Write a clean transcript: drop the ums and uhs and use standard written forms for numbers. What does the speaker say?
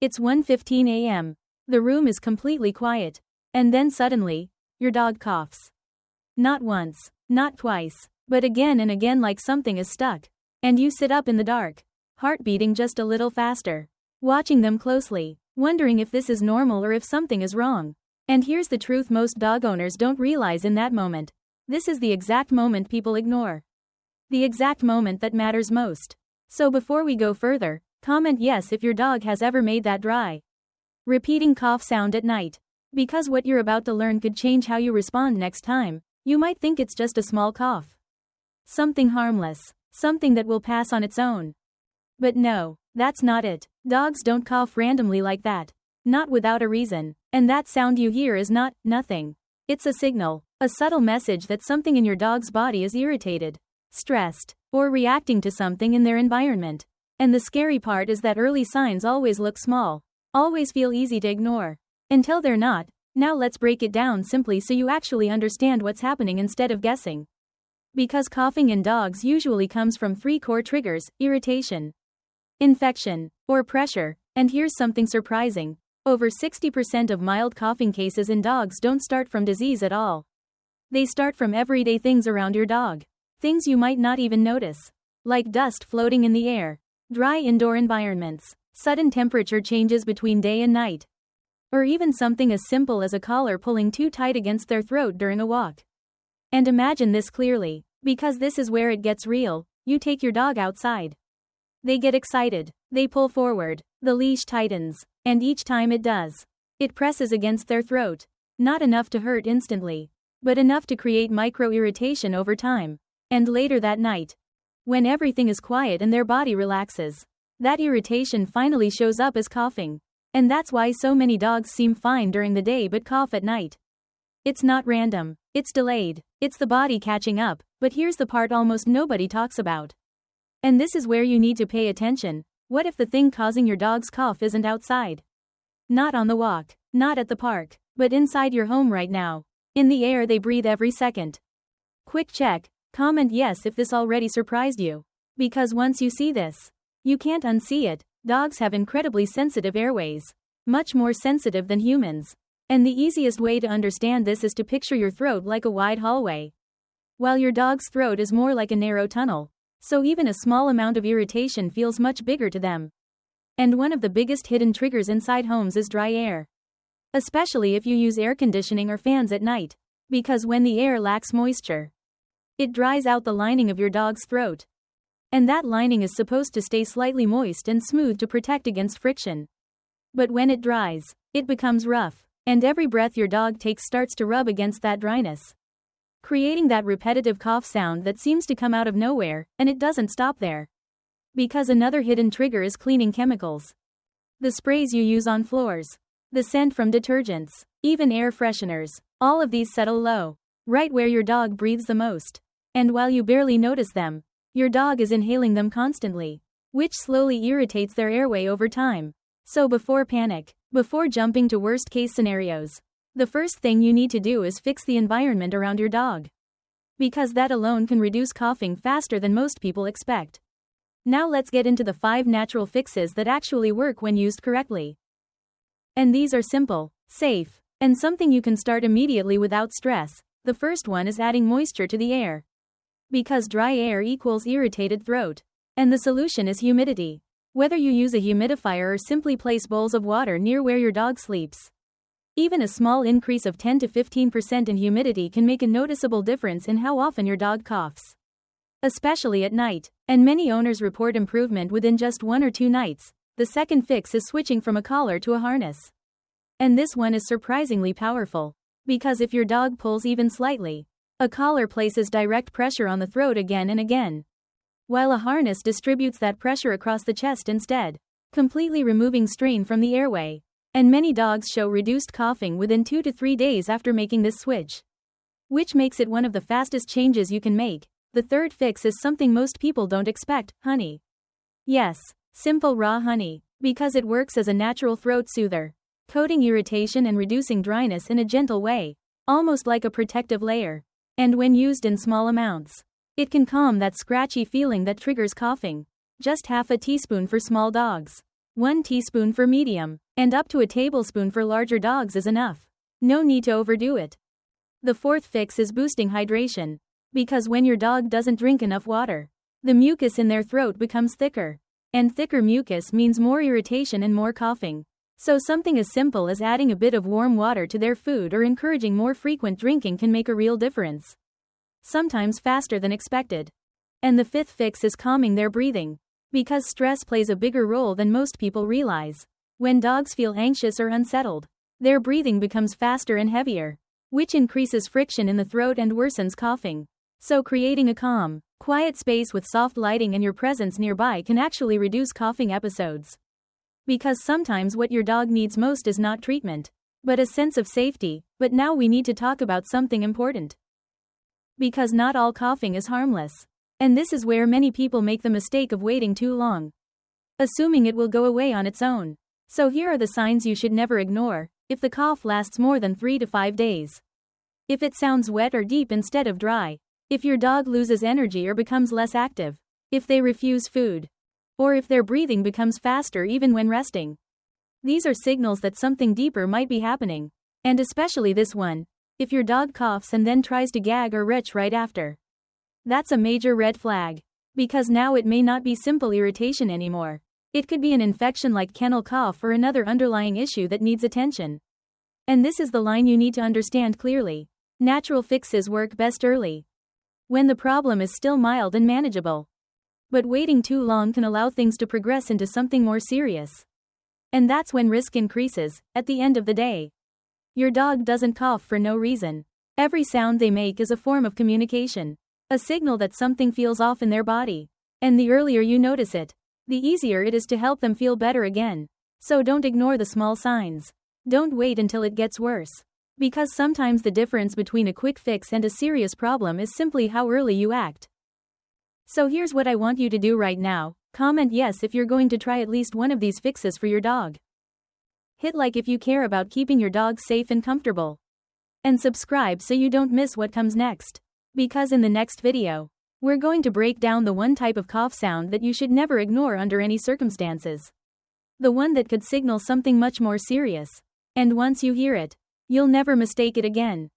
It's 1:15 a.m. The room is completely quiet. And then suddenly, your dog coughs. Not once, not twice, but again and again, like something is stuck. And you sit up in the dark, heart beating just a little faster, watching them closely, wondering if this is normal or if something is wrong. And here's the truth most dog owners don't realize in that moment. This is the exact moment people ignore. The exact moment that matters most. So before we go further, comment yes if your dog has ever made that dry, repeating cough sound at night. Because what you're about to learn could change how you respond next time. You might think it's just a small cough. Something harmless. Something that will pass on its own. But no, that's not it. Dogs don't cough randomly like that. Not without a reason. And that sound you hear is not nothing. It's a signal. A subtle message that something in your dog's body is irritated, stressed, or reacting to something in their environment. And the scary part is that early signs always look small. Always feel easy to ignore. Until they're not. Now let's break it down simply so you actually understand what's happening instead of guessing. Because coughing in dogs usually comes from 3 core triggers: irritation, infection, or pressure. And here's something surprising. Over 60% of mild coughing cases in dogs don't start from disease at all. They start from everyday things around your dog. Things you might not even notice. Like dust floating in the air, dry indoor environments, sudden temperature changes between day and night. Or even something as simple as a collar pulling too tight against their throat during a walk. And imagine this clearly, because this is where it gets real. You take your dog outside. They get excited. They pull forward. The leash tightens. And each time it does, it presses against their throat. Not enough to hurt instantly, but enough to create micro-irritation over time. And later that night, when everything is quiet and their body relaxes, that irritation finally shows up as coughing. And that's why so many dogs seem fine during the day but cough at night. It's not random. It's delayed. It's the body catching up. But here's the part almost nobody talks about. And this is where you need to pay attention. What if the thing causing your dog's cough isn't outside? Not on the walk, not at the park, but inside your home right now. In the air they breathe every second. Quick check. Comment yes if this already surprised you. Because once you see this, you can't unsee it. Dogs have incredibly sensitive airways. Much more sensitive than humans. And the easiest way to understand this is to picture your throat like a wide hallway, while your dog's throat is more like a narrow tunnel. So even a small amount of irritation feels much bigger to them. And one of the biggest hidden triggers inside homes is dry air. Especially if you use air conditioning or fans at night. Because when the air lacks moisture, it dries out the lining of your dog's throat. And that lining is supposed to stay slightly moist and smooth to protect against friction. But when it dries, it becomes rough. And every breath your dog takes starts to rub against that dryness, creating that repetitive cough sound that seems to come out of nowhere. And it doesn't stop there. Because another hidden trigger is cleaning chemicals. The sprays you use on floors, the scent from detergents, even air fresheners, all of these settle low, right where your dog breathes the most. And while you barely notice them, your dog is inhaling them constantly, which slowly irritates their airway over time. So before panic, before jumping to worst-case scenarios, the first thing you need to do is fix the environment around your dog. Because that alone can reduce coughing faster than most people expect. Now let's get into the 5 natural fixes that actually work when used correctly. And these are simple, safe, and something you can start immediately without stress. The first one is adding moisture to the air. Because dry air equals irritated throat. And the solution is humidity. Whether you use a humidifier or simply place bowls of water near where your dog sleeps. Even a small increase of 10 to 15% in humidity can make a noticeable difference in how often your dog coughs. Especially at night. And many owners report improvement within just 1 or 2 nights. The second fix is switching from a collar to a harness. And this one is surprisingly powerful. Because if your dog pulls even slightly, a collar places direct pressure on the throat again and again, while a harness distributes that pressure across the chest instead, completely removing strain from the airway. And many dogs show reduced coughing within 2 to 3 days after making this switch, which makes it one of the fastest changes you can make. The third fix is something most people don't expect: honey. Yes, simple raw honey, because it works as a natural throat soother, coating irritation and reducing dryness in a gentle way, almost like a protective layer. And when used in small amounts, it can calm that scratchy feeling that triggers coughing. Just half a teaspoon for small dogs, 1 teaspoon for medium, and up to a tablespoon for larger dogs is enough. No need to overdo it. The fourth fix is boosting hydration. Because when your dog doesn't drink enough water, the mucus in their throat becomes thicker. And thicker mucus means more irritation and more coughing. So something as simple as adding a bit of warm water to their food or encouraging more frequent drinking can make a real difference. Sometimes faster than expected. And the fifth fix is calming their breathing. Because stress plays a bigger role than most people realize. When dogs feel anxious or unsettled, their breathing becomes faster and heavier, which increases friction in the throat and worsens coughing. So creating a calm, quiet space with soft lighting and your presence nearby can actually reduce coughing episodes. Because sometimes what your dog needs most is not treatment, but a sense of safety. But now we need to talk about something important. Because not all coughing is harmless. And this is where many people make the mistake of waiting too long, assuming it will go away on its own. So here are the signs you should never ignore. If the cough lasts more than 3 to 5 days. If it sounds wet or deep instead of dry. If your dog loses energy or becomes less active. If they refuse food. Or if their breathing becomes faster even when resting. These are signals that something deeper might be happening. And especially this one. If your dog coughs and then tries to gag or retch right after. That's a major red flag. Because now it may not be simple irritation anymore. It could be an infection like kennel cough or another underlying issue that needs attention. And this is the line you need to understand clearly. Natural fixes work best early, when the problem is still mild and manageable. But waiting too long can allow things to progress into something more serious. And that's when risk increases. At the end of the day, your dog doesn't cough for no reason. Every sound they make is a form of communication, a signal that something feels off in their body. And the earlier you notice it, the easier it is to help them feel better again. So don't ignore the small signs. Don't wait until it gets worse. Because sometimes the difference between a quick fix and a serious problem is simply how early you act. So here's what I want you to do right now. Comment yes if you're going to try at least one of these fixes for your dog. Hit like if you care about keeping your dog safe and comfortable. And subscribe so you don't miss what comes next. Because in the next video, we're going to break down the one type of cough sound that you should never ignore under any circumstances. The one that could signal something much more serious. And once you hear it, you'll never mistake it again.